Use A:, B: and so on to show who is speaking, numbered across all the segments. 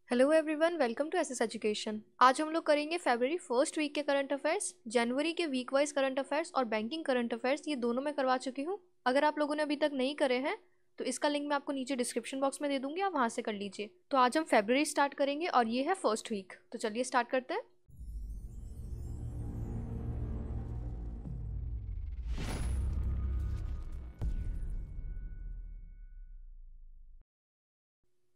A: Hello everyone, welcome to SS education. आज हम लोग करेंगे फरवरी फर्स्ट वीक के करंट अफेयर्स, जनवरी के वीक वाइज करंट अफेयर्स और बैंकिंग करंट अफेयर्स। ये दोनों मैं करवा चुकी हूँ। अगर आप लोगों ने अभी तक नहीं करे हैं तो इसका लिंक मैं आपको नीचे डिस्क्रिप्शन बॉक्स में दे दूंगी, आप वहाँ से कर लीजिए। तो आज हम फरवरी स्टार्ट करेंगे और ये है फर्स्ट वीक। तो चलिए स्टार्ट करते हैं।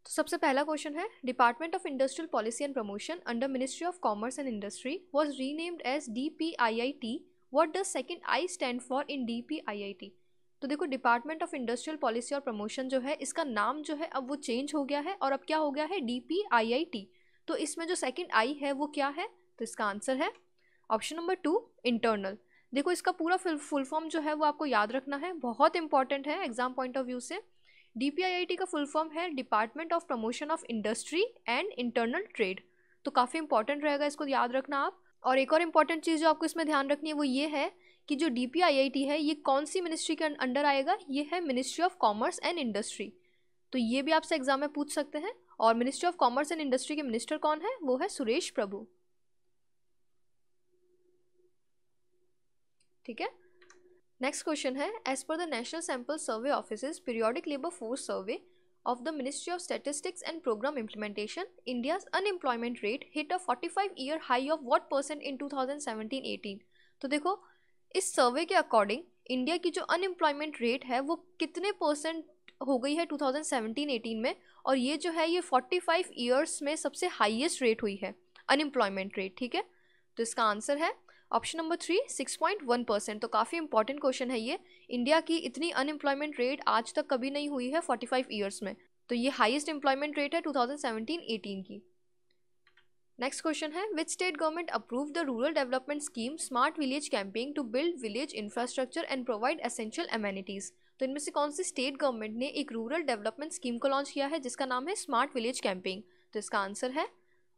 A: तो सबसे पहला क्वेश्चन है, department of industrial policy and promotion under ministry of commerce and industry was renamed as DPIIT। What does second I stand for in DPIIT? तो देखो, डिपार्टमेंट ऑफ इंडस्ट्रियल पॉलिसी और प्रमोशन जो है, इसका नाम जो है अब वो चेंज हो गया है और अब क्या हो गया है, DPIIT। तो इसमें जो सेकंड आई है वो क्या है? तो इसका आंसर है ऑप्शन नंबर 2, इंटरनल। देखो, इसका पूरा फुल फॉर्म जो है वो आपको याद रखना है, बहुत इंपॉर्टेंट है एग्जाम पॉइंट ऑफ व्यू से। DPIIT का फुल फॉर्म है department of promotion of industry and internal trade. तो काफ़ी इंपॉर्टेंट रहेगा, इसको याद रखना आप। और एक और इम्पॉर्टेंट चीज़ जो आपको इसमें ध्यान रखनी है वो ये है कि जो DPIIT है ये कौन सी मिनिस्ट्री के अंडर आएगा, ये है ministry of commerce and industry. तो ये भी आपसे एग्जाम में पूछ सकते हैं। और ministry of commerce and industry के मिनिस्टर कौन है? वो है सुरेश प्रभु। ठीक है। नेक्स्ट क्वेश्चन है, as per the national sample survey office periodic labour force survey of the Ministry of Statistics and Program Implementation, India's unemployment rate hit a 45-year high of what percent in 2017-18? तो देखो, इस सर्वे के according India की जो unemployment rate है वो कितने percent हो गई है 2017-18 में, और ये जो है ये 45 ईयर्स में सबसे हाईएस्ट रेट हुई है अनएम्प्लॉयमेंट रेट। ठीक है, तो इसका आंसर है ऑप्शन नंबर 3, 6.1%। तो काफ़ी इंपॉर्टेंट क्वेश्चन है ये। इंडिया की इतनी अनएम्प्लॉयमेंट रेट आज तक कभी नहीं हुई है 45 ईयर्स में। तो ये हाईएस्ट एम्प्लॉयमेंट रेट है 2017-18 की। नेक्स्ट क्वेश्चन है, which state government approve the rural development scheme smart village campaign to build village infrastructure and provide essential amenities? तो इनमें से कौन सी स्टेट गवर्नमेंट ने एक रूरल डेवलपमेंट स्कीम को लॉन्च किया है जिसका नाम है स्मार्ट विलेज कैंपेन? तो इसका आंसर है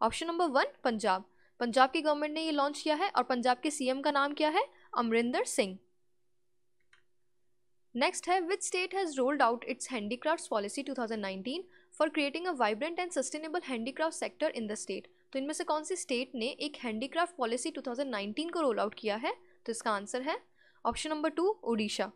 A: ऑप्शन नंबर 1, पंजाब। पंजाब की गवर्नमेंट ने ये लॉन्च किया है और पंजाब के सीएम का नाम क्या है? अमरिंदर सिंह। नेक्स्ट है, which state has rolled out it's handicrafts policy 2019 for creating a vibrant and sustainable handicraft sector in the state? तो इनमें से कौन सी स्टेट ने एक हैंडीक्राफ्ट पॉलिसी 2019 को रोल आउट किया है? तो इसका आंसर है ऑप्शन नंबर 2, उड़ीसा।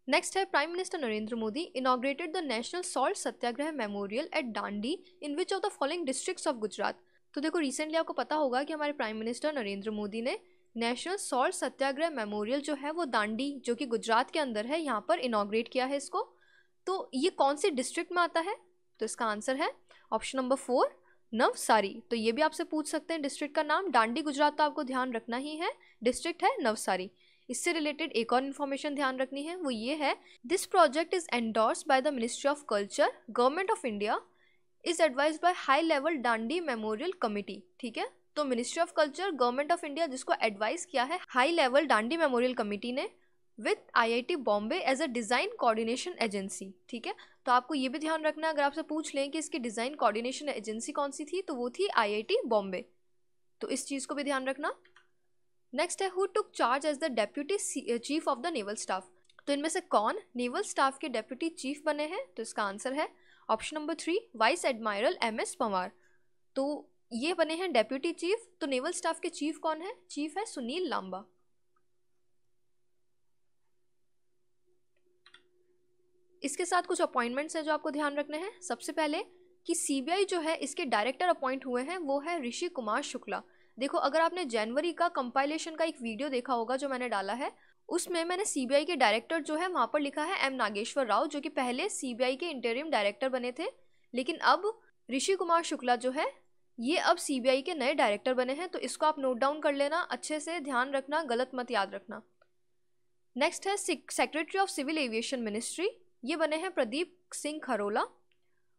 A: नेक्स्ट है, prime minister Narendra Modi inaugurated the national salt Satyagraha memorial at Dandi in which of the following districts of Gujarat? तो देखो, रिसेंटली आपको पता होगा कि हमारे प्राइम मिनिस्टर नरेंद्र मोदी ने नेशनल सॉल्ट सत्याग्रह मेमोरियल जो है वो दांडी, जो कि गुजरात के अंदर है, यहाँ पर इनॉग्रेट किया है इसको। तो ये कौन सी डिस्ट्रिक्ट में आता है? तो इसका आंसर है ऑप्शन नंबर 4, नवसारी। तो ये भी आपसे पूछ सकते हैं डिस्ट्रिक्ट का नाम। दांडी गुजरात तो आपको ध्यान रखना ही है, डिस्ट्रिक्ट है नवसारी। इससे रिलेटेड एक और इन्फॉर्मेशन ध्यान रखनी है, वो ये है, this project is endorsed by the ministry of culture, government of India, is advised by high level Dandi memorial committee. ठीक है, तो ministry of culture, government of India, जिसको एडवाइस किया है high level Dandi memorial committee ने, with IIT Bombay as a design coordination agency. ठीक है, तो आपको ये भी ध्यान रखना है, अगर आपसे पूछ लें कि इसकी डिजाइन कोऑर्डिनेशन एजेंसी कौन सी थी, तो वो थी IIT बॉम्बे। तो इस चीज को भी ध्यान रखना। नेक्स्ट है, who took charge as the deputy chief of the naval staff? तो इनमें से कौन नेवल स्टाफ के डेप्यूटी चीफ बने हैं? तो इसका आंसर है option number 3, vice admiral MS Panwar. तो ये बने हैं डेप्यूटी चीफ। तो नेवल स्टाफ के चीफ कौन है? चीफ है सुनील लांबा। इसके साथ कुछ अपॉइंटमेंट्स है जो आपको ध्यान रखने हैं। सबसे पहले कि CBI जो है इसके डायरेक्टर अपॉइंट हुए हैं वो है ऋषि कुमार शुक्ला। देखो, अगर आपने जनवरी का कंपाइलेशन का एक वीडियो देखा होगा जो मैंने डाला है, उसमें मैंने CBI के डायरेक्टर जो है वहाँ पर लिखा है M नागेश्वर राव, जो कि पहले CBI के इंटरिम डायरेक्टर बने थे, लेकिन अब ऋषि कुमार शुक्ला जो है ये अब CBI के नए डायरेक्टर बने हैं। तो इसको आप नोट डाउन कर लेना, अच्छे से ध्यान रखना, गलत मत याद रखना। नेक्स्ट है, secretary of civil aviation ministry, ये बने हैं प्रदीप सिंह खरोला।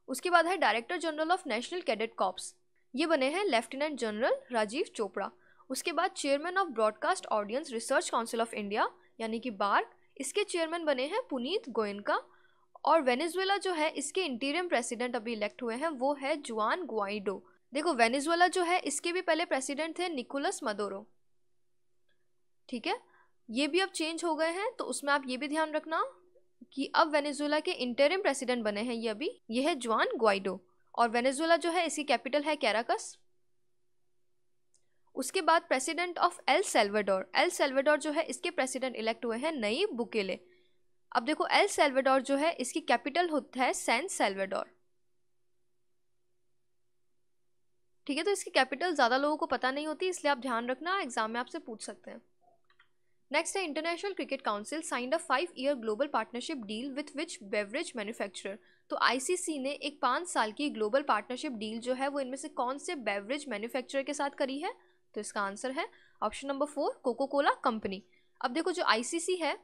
A: उसके बाद है director general of national cadet corps, ये बने हैं लेफ्टिनेंट जनरल राजीव चोपड़ा। उसके बाद chairman of broadcast audience research council of India यानी कि बार्क, इसके चेयरमैन बने हैं पुनीत गोयनका। और वेनेजुएला जो है इसके इंटीरियम प्रेसिडेंट अभी इलेक्ट हुए हैं वो है जुआन गुआइडो। देखो, वेनेजुएला जो है इसके भी पहले प्रेसिडेंट थे निकोलस मदोरो। ठीक है, ये भी अब चेंज हो गए हैं, तो उसमें आप ये भी ध्यान रखना कि अब वेनेजुएला के इंटरिम प्रेसिडेंट बने हैं ये अभी, ये है जुआन गुआइडो। और वेनेजुएला जो है इसकी कैपिटल है कैराकस। उसके बाद प्रेसिडेंट ऑफ एल सल्वाडोर जो है इसके प्रेसिडेंट इलेक्ट हुए हैं नईब बुकेले। अब देखो एल सल्वाडोर जो है इसकी कैपिटल होता है सैन सल्वाडोर। ठीक है, तो इसकी कैपिटल ज़्यादा लोगों को पता नहीं होती, इसलिए आप ध्यान रखना, एग्जाम में आपसे पूछ सकते हैं। नेक्स्ट है international cricket council signed a 5-year global partnership deal with which beverage manufacturer. तो आईसीसी ने एक 5 साल की ग्लोबल पार्टनरशिप डील जो है वो इनमें से कौन से बेवरेज मैन्युफैक्चरर के साथ करी है? तो इसका आंसर है option number 4 Coca Cola company. अब देखो जो आईसीसी है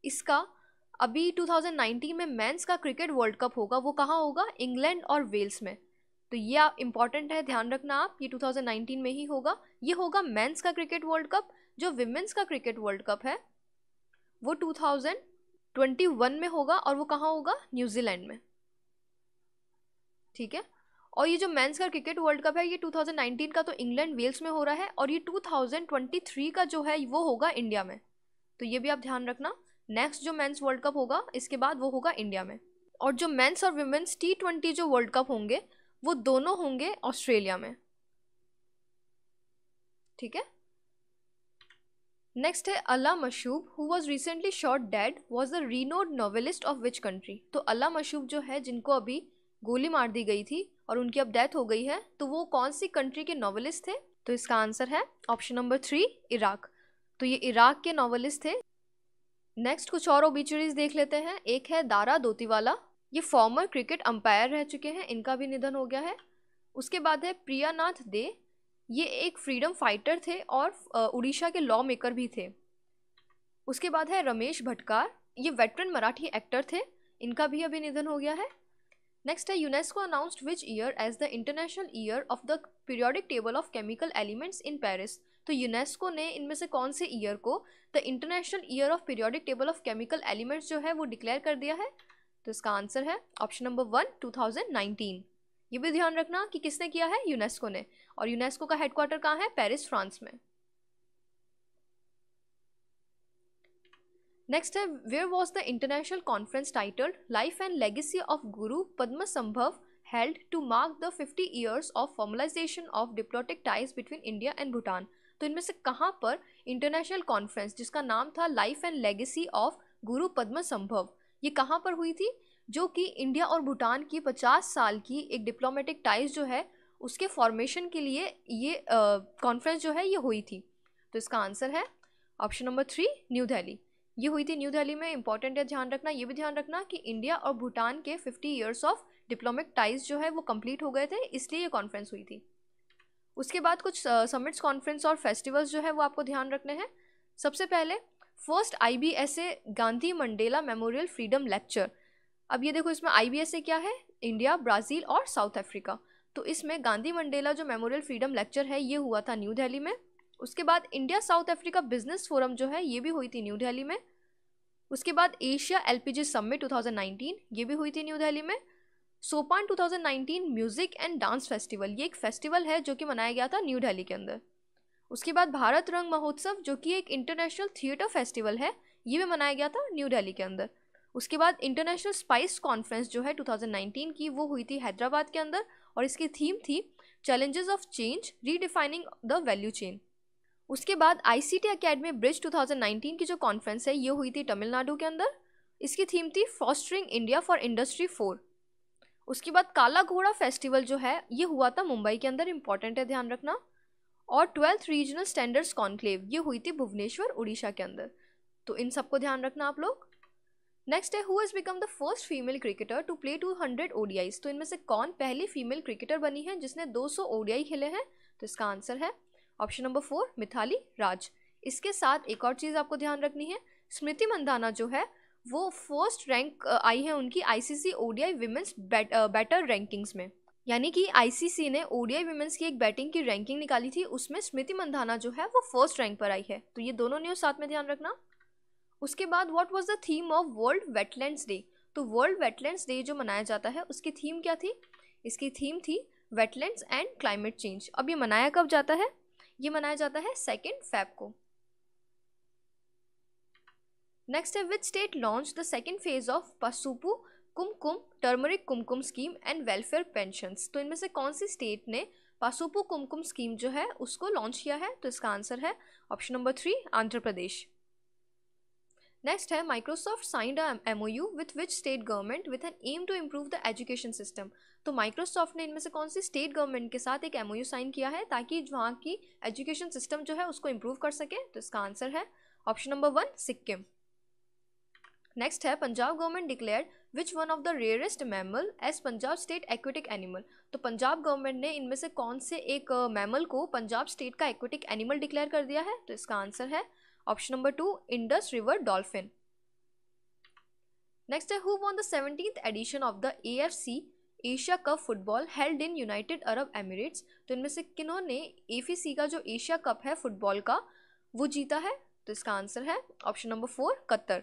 A: इसका अभी 2019 में मेंस का क्रिकेट वर्ल्ड कप होगा, वो कहाँ होगा? इंग्लैंड और वेल्स में। तो ये आप इंपॉर्टेंट है, ध्यान रखना आप, ये 2019 में ही होगा। ये होगा मेंस का क्रिकेट वर्ल्ड कप। जो विमेंस का क्रिकेट वर्ल्ड कप है वो 2021 में होगा और वो कहाँ होगा? न्यूजीलैंड में। ठीक है, और ये जो मेंस का क्रिकेट वर्ल्ड कप है ये 2019 का तो इंग्लैंड वेल्स में हो रहा है, और ये 2023 का जो है वो होगा इंडिया में। तो ये भी आप ध्यान रखना, नेक्स्ट जो मेंस वर्ल्ड कप होगा इसके बाद वो होगा इंडिया में। और जो मेंस और विमेंस T20 जो वर्ल्ड कप होंगे वो दोनों होंगे ऑस्ट्रेलिया में। ठीक है, नेक्स्ट है अल्ला मशूब who was recently shot dead was the renowned novelist of which country. तो अल्ला मशूब जो है जिनको अभी गोली मार दी गई थी और उनकी अब डेथ हो गई है, तो वो कौन सी कंट्री के नॉवेलिस्ट थे? तो इसका आंसर है ऑप्शन नंबर 3 इराक। तो ये इराक के नॉवेलिस्ट थे। नेक्स्ट कुछ और ओबिचुरीज देख लेते हैं। एक है दारा दोतीवाला, ये फॉर्मर क्रिकेट अंपायर रह चुके हैं, इनका भी निधन हो गया है। उसके बाद है प्रियानाथ दे, ये एक फ्रीडम फाइटर थे और उड़ीसा के लॉ मेकर भी थे। उसके बाद है रमेश भटकार, ये वेटरन मराठी एक्टर थे, इनका भी अभी निधन हो गया है। नेक्स्ट है UNESCO announced which year as the international year of the periodic table of chemical elements in Paris. तो यूनेस्को ने इनमें से कौन से ईयर को the international year of periodic table of chemical elements जो है वो डिक्लेयर कर दिया है? तो इसका आंसर है ऑप्शन नंबर 1 2019। ये भी ध्यान रखना कि किसने किया है? यूनेस्को ने। और यूनेस्को का हेडक्वार्टर कहाँ है? पेरिस, फ्रांस में। नेक्स्ट है where was the international conference titled life and legacy of Guru Padmasambhava held to mark the 50 years of formalisation of diplomatic ties between India and Bhutan. तो इनमें से कहाँ पर इंटरनेशनल कॉन्फ्रेंस जिसका नाम था life and legacy of Guru Padmasambhava, ये कहाँ पर हुई थी? जो कि इंडिया और भूटान की 50 साल की एक डिप्लोमेटिक टाइज जो है उसके फॉर्मेशन के लिए ये कॉन्फ्रेंस जो है ये हुई थी। तो इसका आंसर है ऑप्शन नंबर 3 न्यू दिल्ली। ये हुई थी न्यू दिल्ली में, इंपॉर्टेंट है, ध्यान रखना। ये भी ध्यान रखना कि इंडिया और भूटान के 50 years ऑफ डिप्लोमेटिक टाइज जो है वो कंप्लीट हो गए थे, इसलिए ये कॉन्फ्रेंस हुई थी। उसके बाद कुछ समिट्स, कॉन्फ्रेंस और फेस्टिवल्स जो है वो आपको ध्यान रखने हैं। सबसे पहले first IBSA Gandhi Mandela memorial freedom lecture. अब ये देखो इसमें IBSA क्या है? इंडिया, ब्राज़ील और साउथ अफ्रीका। तो इसमें गांधी मंडेला जो मेमोरियल फ्रीडम लेक्चर है ये हुआ था न्यू दिल्ली में। उसके बाद India south Africa business forum जो है ये भी हुई थी न्यू दिल्ली में। उसके बाद एशिया LPG समिट 2019 ये भी हुई थी न्यू दिल्ली में। सोपान 2019 म्यूजिक एंड डांस फेस्टिवल, ये एक फेस्टिवल है जो कि मनाया गया था न्यू दिल्ली के अंदर। उसके बाद भारत रंग महोत्सव जो कि एक इंटरनेशनल थिएटर फेस्टिवल है, ये भी मनाया गया था न्यू दिल्ली के अंदर। उसके बाद इंटरनेशनल स्पाइस कॉन्फ्रेंस जो है 2019 की वो हुई थी हैदराबाद के अंदर, और इसकी थीम थी challenges of change redefining the value chain. उसके बाद ICT अकेडमी ब्रिज 2019 की जो कॉन्फ्रेंस है ये हुई थी तमिलनाडु के अंदर, इसकी थीम थी फॉस्टरिंग इंडिया फॉर इंडस्ट्री 4। उसके बाद काला घोड़ा फेस्टिवल जो है ये हुआ था मुंबई के अंदर, इंपॉर्टेंट है, ध्यान रखना। और 12th रीजनल स्टैंडर्ड्स कॉन्क्लेव ये हुई थी भुवनेश्वर, उड़ीसा के अंदर। तो इन सबको ध्यान रखना आप लोग। नेक्स्ट है who has become the first female cricketer to play 200 ODIs। तो इनमें से कौन पहली फीमेल क्रिकेटर बनी है जिसने 200 ODI खेले हैं? तो इसका आंसर है ऑप्शन नंबर 4 मिथाली राज। इसके साथ एक और चीज़ आपको ध्यान रखनी है, स्मृति मंदाना जो है वो फर्स्ट रैंक आई है उनकी ICC ODI women's batter rankings में। यानी कि ICC ने ODI विमेंस की एक बैटिंग की रैंकिंग निकाली थी, उसमें स्मृति मंदाना जो है वो फर्स्ट रैंक पर आई है। तो ये दोनों न्यूज़ साथ में ध्यान रखना। उसके बाद what was the theme of world wetlands day. तो वर्ल्ड वेटलैंड्स डे जो मनाया जाता है उसकी थीम क्या थी? इसकी थीम थी वेटलैंड्स एंड क्लाइमेट चेंज। अब ये मनाया कब जाता है? ये मनाया जाता है 2 Feb को। नेक्स्ट है which state launch the second phase of Pasupu Kumkum turmeric Kumkum scheme and welfare pensions. तो इनमें से कौन सी स्टेट ने पासुपु कुमकुम स्कीम जो है उसको लॉन्च किया है? तो इसका आंसर है option number 3 Andhra Pradesh. Next है Microsoft signed a MOU with which state government with an M to improve the education system. तो माइक्रोसॉफ्ट ने इनमें से कौन सी स्टेट गवर्नमेंट के साथ एक MOU साइन किया है ताकि वहाँ की एजुकेशन सिस्टम जो है उसको इम्प्रूव कर सके? तो इसका आंसर है ऑप्शन नंबर 1 सिक्किम। नेक्स्ट है Punjab government declared which one of the rarest mammal as Punjab state aquatic animal. तो पंजाब गवर्नमेंट ने इनमें से कौन से एक मैमल को पंजाब स्टेट का एक्वेटिक एनिमल डिक्लेयर कर दिया है? तो इसका आंसर है option number 2 Indus river dolphin. Next है who won the 17th edition of the AFC Asia cup football held in United Arab Emirates. तो इनमें से किन्होंने AFC का जो एशिया कप है फुटबॉल का वो जीता है? तो इसका आंसर है ऑप्शन नंबर 4 कतर।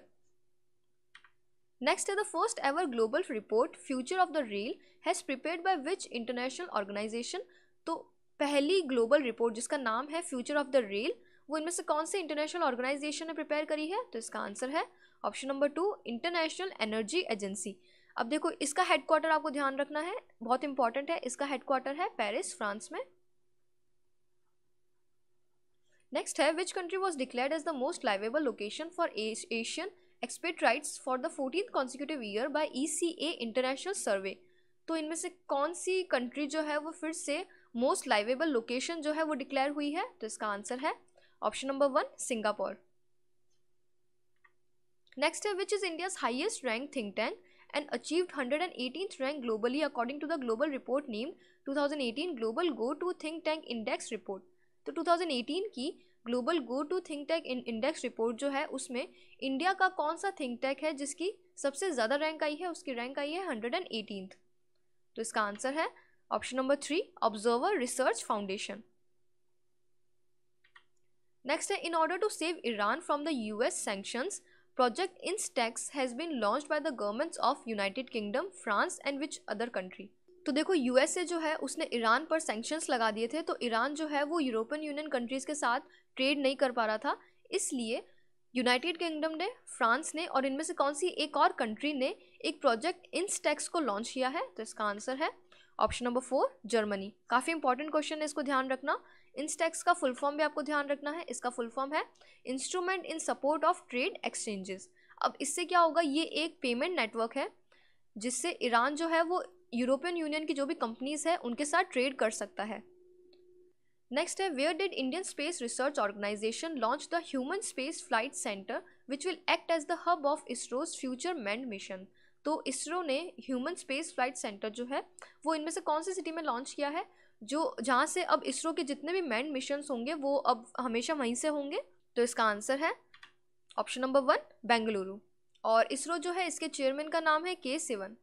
A: नेक्स्ट है the first ever global report future of the rail has prepared by which international organisation. तो पहली ग्लोबल रिपोर्ट जिसका नाम है फ्यूचर ऑफ द रेल वो इनमें से कौन से इंटरनेशनल ऑर्गेनाइजेशन ने प्रिपेयर करी है? तो इसका आंसर है option number 2 international energy agency. अब देखो इसका हेडक्वार्टर आपको ध्यान रखना है, बहुत इंपॉर्टेंट है। इसका हेडक्वार्टर है पेरिस फ्रांस में। नेक्स्ट है which country was declared as the most liveable location for Asian expatriates for the 14th consecutive year by ECA international survey. तो इनमें से कौन सी कंट्री जो है वो फिर से मोस्ट लाइवेबल लोकेशन जो है वो डिक्लेयर हुई है? तो इसका आंसर है ऑप्शन नंबर 1 सिंगापुर। नेक्स्ट है which is India's highest rank think tank and achieved 118th rank globally according to the global report named 2018 global go to think tank index report. तो 2018 की global go to think tank index report जो है उसमें India का कौन सा think tank है जिसकी सबसे ज़्यादा रैंक आई है? उसकी रैंक आई है 118th। तो इसका आंसर है option number 3 observer research foundation. Next है in order to save Iran from the US sanctions project INSTEX has been launched by the governments of United Kingdom France and which other country. तो देखो USA जो है उसने Iran पर sanctions लगा दिए थे, तो ईरान जो है वो यूरोपियन यूनियन कंट्रीज़ के साथ ट्रेड नहीं कर पा रहा था, इसलिए यूनाइटेड किंगडम ने, फ्रांस ने और इनमें से कौन सी एक और कंट्री ने एक प्रोजेक्ट इंस्टेक्स को लॉन्च किया है? तो इसका आंसर है ऑप्शन नंबर 4 जर्मनी। काफ़ी इंपॉर्टेंट क्वेश्चन है, इसको ध्यान रखना। इंस्टेक्स का फुल फॉर्म भी आपको ध्यान रखना है। इसका फुल फॉर्म है instrument in support of trade exchanges. अब इससे क्या होगा, ये एक पेमेंट नेटवर्क है जिससे ईरान जो है वो यूरोपियन यूनियन की जो भी कंपनीज है उनके साथ ट्रेड कर सकता है। नेक्स्ट है where did Indian space research organisation launch the human space flight centre which will act as the hub of ISRO's future manned mission. तो इसरो ने ह्यूमन स्पेस फ्लाइट सेंटर जो है वो इनमें से कौन सी सिटी में लॉन्च किया है, जो जहाँ से अब इसरो के जितने भी मैन्ड मिशन होंगे वो अब हमेशा वहीं से होंगे? तो इसका आंसर है ऑप्शन नंबर 1 बेंगलुरु। और इसरो जो है इसके चेयरमैन का नाम है K Sivan।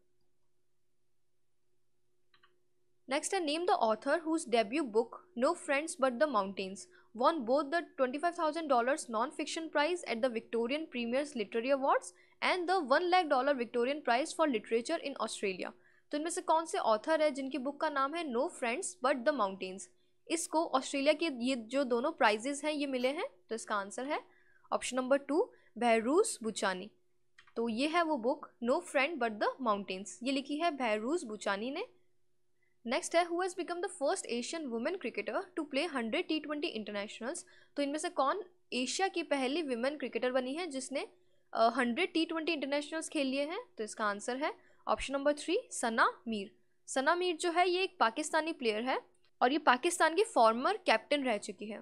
A: नेक्स्ट है name the author whose debut book no friends but the mountains won both the $25,000 non-fiction prize at the Victorian Premier's Literary Awards and the $1 lakh Victorian Prize for Literature in Australia। तो इनमें से कौन से author है जिनकी book का नाम है no friends but the mountains? इसको ऑस्ट्रेलिया के ये जो दोनों प्राइजेस हैं ये मिले हैं। तो इसका आंसर है ऑप्शन नंबर 2 बहरूस बुचानी। तो ये है वो book no friend but the mountains, ये लिखी है बहरूस बुचानी ने। नेक्स्ट है who has become the first Asian women cricketer to play 100 T20 internationals. तो इनमें से कौन एशिया की पहली विमेन क्रिकेटर बनी है जिसने 100 T20 इंटरनेशनल्स खेल लिए हैं? तो इसका आंसर है ऑप्शन नंबर 3 सना मीर। सना मीर जो है ये एक पाकिस्तानी प्लेयर है और ये पाकिस्तान की फॉर्मर कैप्टन रह चुकी है।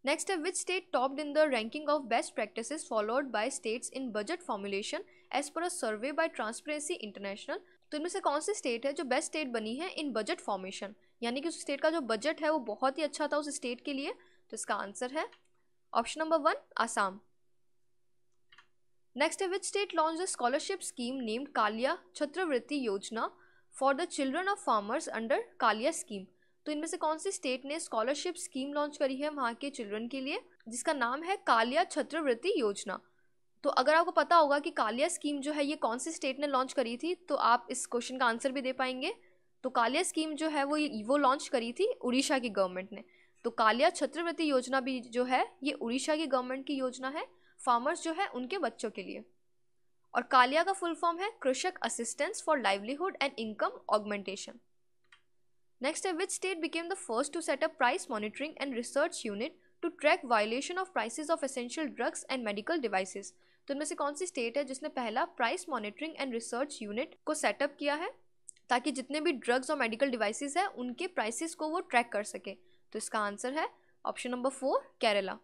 A: नेक्स्ट है which state topped in the ranking of best practices followed by states in budget formulation as per a survey by Transparency International. तो इनमें से कौन सी स्टेट है जो बेस्ट स्टेट बनी है इन बजट फॉर्मेशन, यानी कि उस स्टेट का जो बजट है वो बहुत ही अच्छा था उस स्टेट के लिए? तो इसका आंसर है ऑप्शन नंबर 1 आसाम। नेक्स्ट है which state launch the scholarship scheme named Kalia Chhatravritti Yojana for the children of farmers under Kalia scheme. तो इनमें से कौन सी स्टेट ने स्कॉलरशिप स्कीम लॉन्च करी है वहाँ के चिल्ड्रन के लिए जिसका नाम है कालिया छात्रवृत्ति योजना? तो अगर आपको पता होगा कि कालिया स्कीम जो है ये कौन सी स्टेट ने लॉन्च करी थी तो आप इस क्वेश्चन का आंसर भी दे पाएंगे। तो कालिया स्कीम जो है वो लॉन्च करी थी उड़ीसा की गवर्नमेंट ने। तो कालिया छात्रवृत्ति योजना भी जो है ये उड़ीसा की गवर्नमेंट की योजना है, फार्मर्स जो है उनके बच्चों के लिए। और कालिया का फुल फॉर्म है Krushak assistance for livelihood and income augmentation. Next है, which state became the first to set up price monitoring and research unit to track violation of prices of essential drugs and medical devices. तो इनमें से कौन सी state है जिसने पहला price monitoring and research unit को सेटअप किया है ताकि जितने भी ड्रग्स और मेडिकल डिवाइसेस हैं उनके प्राइसेस को वो ट्रैक कर सके? तो इसका आंसर है ऑप्शन नंबर 4 केरला।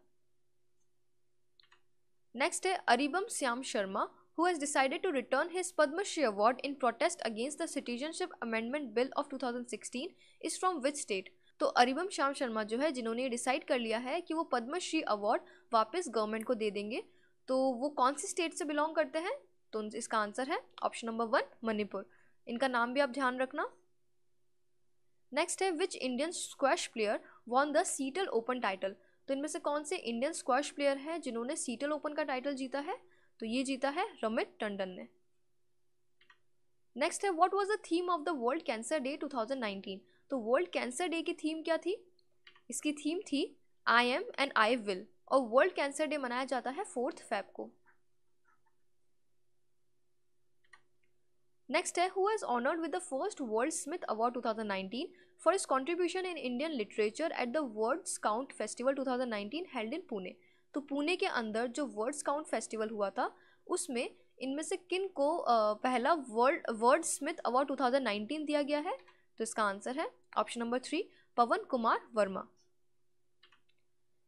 A: नेक्स्ट है, Aribam Shyam Sharma who has decided to return his Padma Shri award in protest against the Citizenship Amendment Bill of 2016 is from which state? तो अरिबम श्याम शर्मा जो है जिन्होंने ये डिसाइड कर लिया है कि वो पद्म श्री अवार्ड वापस गवर्नमेंट को दे देंगे, तो वो कौन सी स्टेट से बिलोंग करते हैं? तो इसका आंसर है ऑप्शन नंबर 1 मणिपुर। इनका नाम भी आप ध्यान रखना। नेक्स्ट है, which Indian squash player won the सीटल open title? तो इनमें से कौन से इंडियन स्क्वैश प्लेयर है जिन्होंने सीटल ओपन का टाइटल जीता है? तो ये जीता है रमित टंडन ने। नेक्स्ट है, what was the theme of the world cancer day 2019? तो वर्ल्ड कैंसर डे की थीम क्या थी? इसकी थीम थी I am and I will, और वर्ल्ड कैंसर डे मनाया जाता है 4 फेब को। नेक्स्ट है, who has honoured with the first world Smith award 2019 for his contribution in Indian literature at the words count festival 2019 held in Pune? तो पुणे के अंदर जो वर्ड्स काउंट फेस्टिवल हुआ था उसमें इनमें से किन को पहला वर्ड स्मिथ अवार्ड 2019 दिया गया है? तो इसका आंसर है option number 3 Pavan Kumar Verma.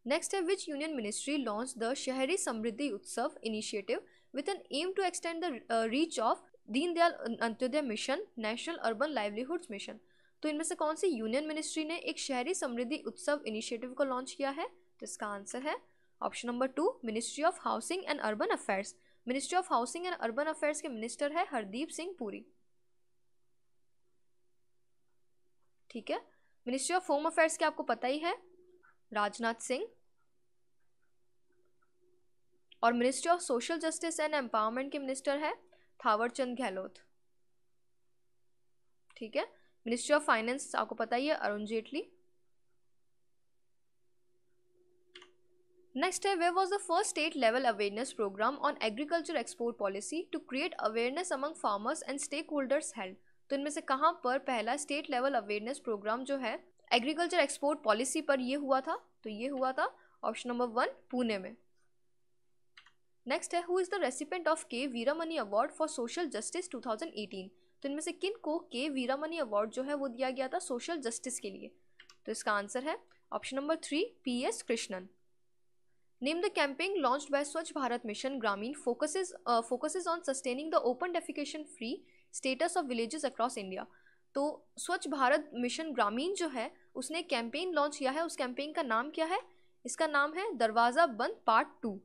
A: Next है, which union ministry launch the Shahari Samriddhi Utsav initiative with N M to extend the reach of Deendayal Antyodaya mission national urban livelihoods mission? तो इनमें से कौन सी यूनियन मिनिस्ट्री ने एक शहरी समृद्धि उत्सव इनिशिएटिव को लॉन्च किया है? तो इसका आंसर है option number 2 ministry of housing and urban affairs. Ministry of housing and urban affairs के मिनिस्टर है हरदीप सिंह पुरी। ठीक है, मिनिस्ट्री ऑफ होम अफेयर्स के आपको पता ही है, राजनाथ सिंह। और ministry of social justice and empowerment के मिनिस्टर है थावरचंद गहलोत। ठीक है, मिनिस्ट्री ऑफ फाइनेंस आपको पता ही है, अरुण जेटली। नेक्स्ट है, where was the first state level awareness programme on agriculture export policy to create awareness among farmers and stakeholders held? तो इनमें से कहाँ पर पहला स्टेट लेवल अवेयरनेस प्रोग्राम जो है एग्रीकल्चर एक्सपोर्ट पॉलिसी पर ये हुआ था? तो ये हुआ था ऑप्शन नंबर 1 पुणे में। नेक्स्ट है, who is the recipient of K Veeramani award for social justice 2018? तो इनमें से किन को के वीरामणि अवार्ड जो है वो दिया गया था सोशल जस्टिस के लिए? तो इसका आंसर है option number 3 PS Krishnan. Name the campaign launched by Swachh Bharat Mission Gramin focuses on sustaining the open defecation free status of villages across India. तो स्वच्छ भारत मिशन ग्रामीण जो है उसने कैंपेन लॉन्च किया है, उस कैंपेन का नाम क्या है? इसका नाम है दरवाजा बंद पार्ट 2।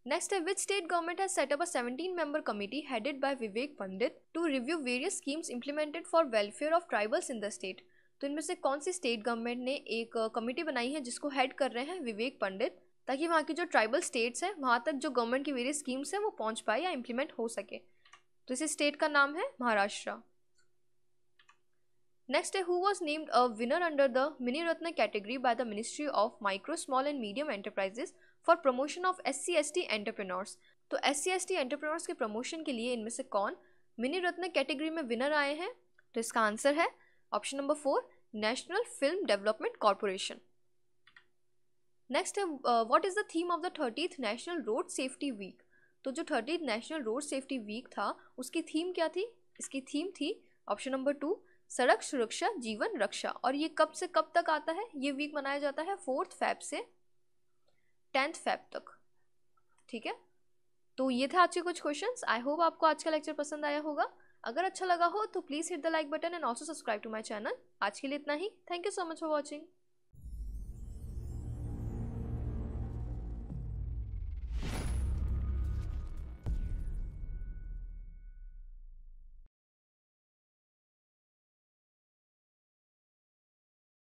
A: नेक्स्ट है, which state government has set up a 17-member committee headed by Vivek Pandit to review various schemes implemented for welfare of tribals in the state? तो इनमें से कौन सी स्टेट गवर्नमेंट ने एक कमेटी बनाई है जिसको हेड कर रहे हैं विवेक पंडित, ताकि वहाँ की जो ट्राइबल स्टेट्स हैं वहाँ तक जो गवर्नमेंट की वेरियस स्कीम्स हैं वो पहुँच पाए या इम्प्लीमेंट हो सके? तो इस स्टेट का नाम है महाराष्ट्र। नेक्स्ट है, who was named a winner under the mini ratna category by the ministry of micro small and medium enterprises for promotion of SC/ST entrepreneurs? तो SC/ST एंटरप्रेन्योर्स के प्रमोशन के लिए इनमें से कौन मिनी रत्न कैटेगरी में विनर आए हैं? तो इसका आंसर है option number 4 national film development corporation. Next है, what is the theme of the 30th national road safety week? तो जो 30th national road safety week था उसकी थीम क्या थी? इसकी थीम थी ऑप्शन नंबर 2 सड़क सुरक्षा जीवन रक्षा। और ये कब से कब तक आता है? ये वीक मनाया जाता है 4 फेब से 10 फेब तक। ठीक है, तो ये था आज के कुछ क्वेश्चंस। आई होप आपको आज का लेक्चर पसंद आया होगा। अगर अच्छा लगा हो तो please hit the like button and also subscribe to my channel. आज के लिए इतना ही। Thank you so much for watching.